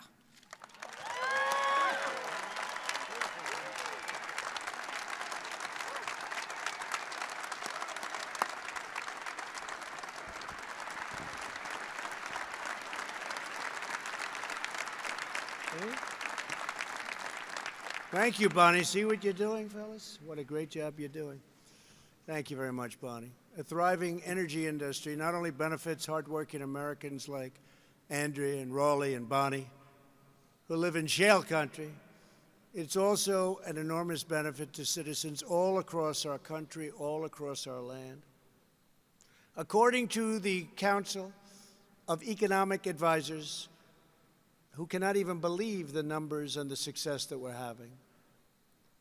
Thank you, Bonnie. See what you're doing, fellas? What a great job you're doing. Thank you very much, Bonnie. A thriving energy industry not only benefits hardworking Americans like Andrea and Raleigh and Bonnie, who live in shale country, It's also an enormous benefit to citizens all across our country, all across our land. According to the Council of Economic Advisors, who cannot even believe the numbers and the success that we're having,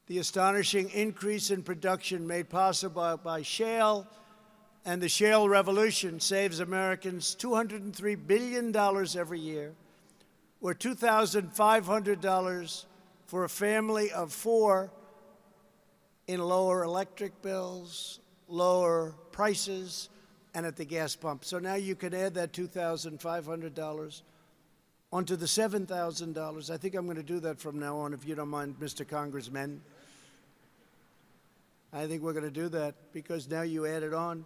the astonishing increase in production made possible by shale and the shale revolution saves Americans $203 billion every year, or $2,500 for a family of 4 in lower electric bills, lower prices, and at the gas pump. So now you can add that $2,500 onto the $7,000. I think I'm going to do that from now on, if you don't mind, Mr. Congressman. I think we're going to do that because now you add it on,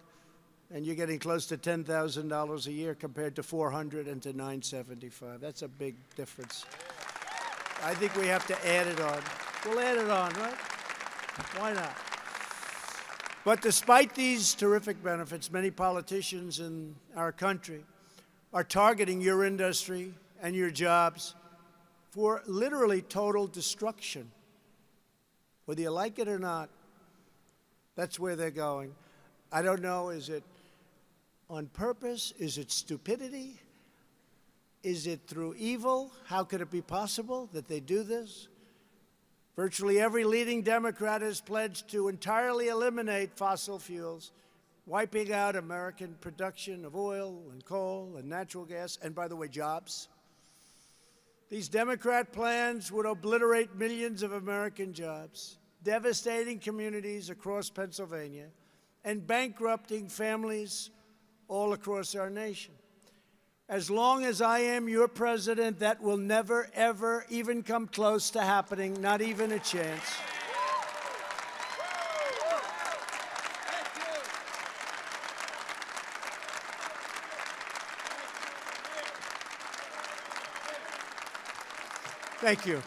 and you're getting close to $10,000 a year compared to $400 and to $975. That's a big difference. I think we have to add it on. We'll add it on, right? Why not? But despite these terrific benefits, many politicians in our country are targeting your industry and your jobs for literally total destruction. Whether you like it or not, that's where they're going. I don't know, is it on purpose? Is it stupidity? Is it through evil? How could it be possible that they do this? Virtually every leading Democrat has pledged to entirely eliminate fossil fuels, wiping out American production of oil and coal and natural gas, and by the way, jobs. These Democrat plans would obliterate millions of American jobs, devastating communities across Pennsylvania, and bankrupting families all across our nation. As long as I am your president, that will never, ever even come close to happening, not even a chance. Thank you.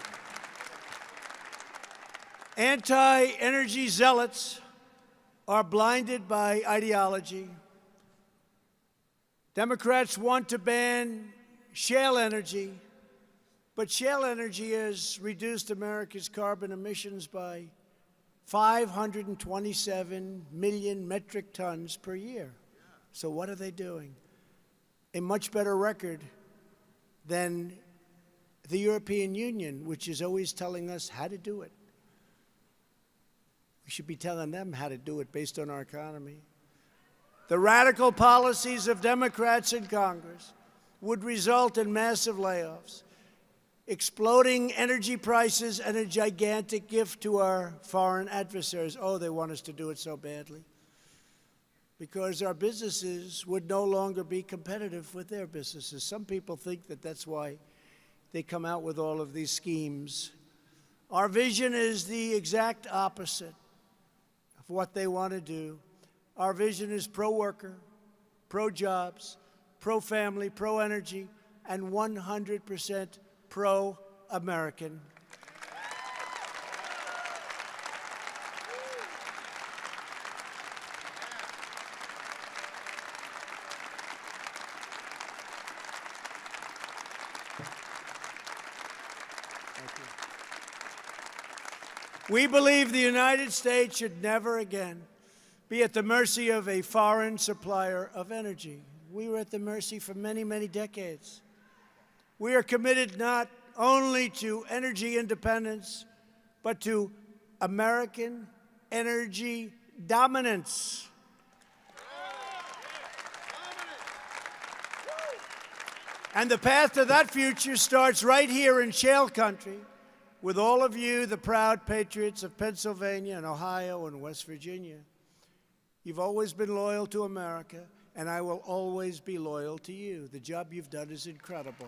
Anti-energy zealots are blinded by ideology. Democrats want to ban shale energy, but shale energy has reduced America's carbon emissions by 527 million metric tons per year. So what are they doing? A much better record than the European Union, which is always telling us how to do it. We should be telling them how to do it based on our economy. The radical policies of Democrats in Congress would result in massive layoffs, exploding energy prices, and a gigantic gift to our foreign adversaries. Oh, they want us to do it so badly. Because our businesses would no longer be competitive with their businesses. Some people think that that's why they come out with all of these schemes. Our vision is the exact opposite of what they want to do. Our vision is pro-worker, pro-jobs, pro-family, pro-energy, and 100% pro-American. We believe the United States should never again be at the mercy of a foreign supplier of energy. We were at the mercy for many, many decades. We are committed not only to energy independence, but to American energy dominance. And the path to that future starts right here in Shale country with all of you, the proud patriots of Pennsylvania and Ohio and West Virginia. You've always been loyal to America, and I will always be loyal to you. The job you've done is incredible.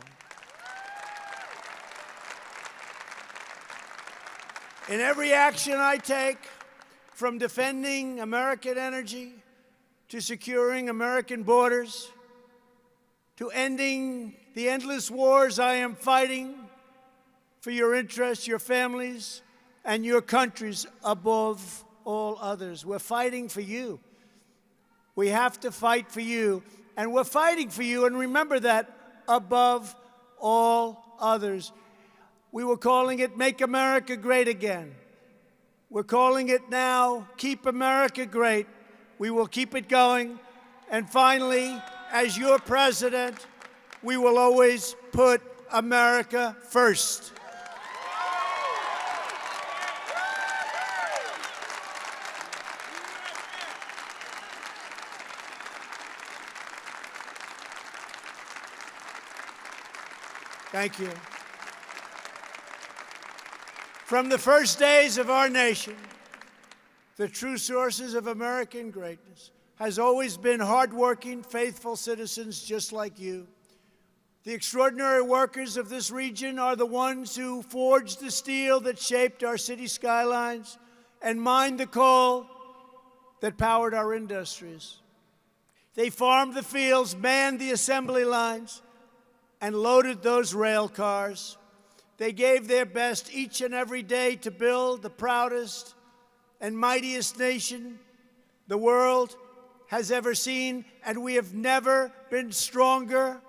In every action I take, from defending American energy to securing American borders to ending the endless wars I am fighting for your interests, your families, and your countries above all others. We're fighting for you. We have to fight for you, and we're fighting for you, and remember that above all others. we were calling it Make America Great Again. We're calling it now Keep America Great. We will keep it going. And finally, as your president, we will always put America first. Thank you. From the first days of our nation, the true sources of American greatness has always been hardworking, faithful citizens just like you. The extraordinary workers of this region are the ones who forged the steel that shaped our city skylines and mined the coal that powered our industries. They farmed the fields, manned the assembly lines, and loaded those rail cars. They gave their best each and every day to build the proudest and mightiest nation the world has ever seen, and we have never been stronger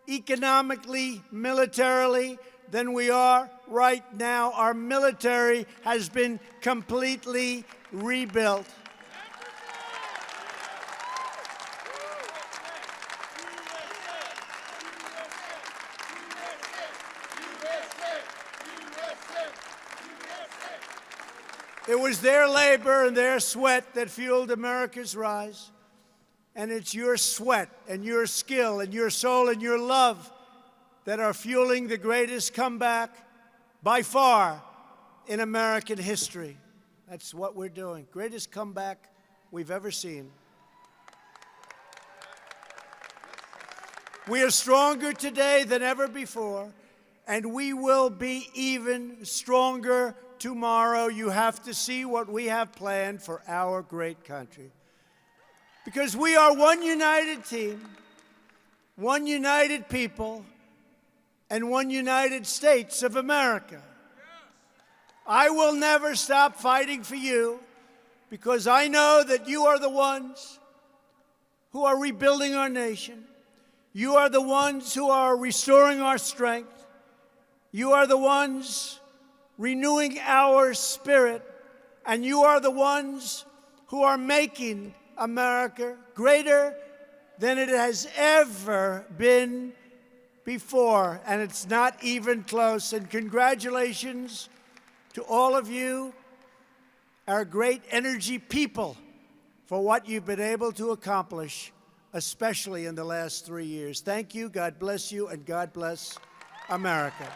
economically, militarily, than we are right now. Our military has been completely rebuilt. It was their labor and their sweat that fueled America's rise. And it's your sweat and your skill and your soul and your love that are fueling the greatest comeback by far in American history. That's what we're doing. Greatest comeback we've ever seen. We are stronger today than ever before, and we will be even stronger tomorrow. You have to see what we have planned for our great country. Because we are one united team, one united people, and one United States of America. I will never stop fighting for you because I know that you are the ones who are rebuilding our nation. You are the ones who are restoring our strength. You are the ones renewing our spirit, and you are the ones who are making America greater than it has ever been before, and it's not even close. And congratulations to all of you, our great energy people, for what you've been able to accomplish, especially in the last 3 years. Thank you, God bless you, and God bless America.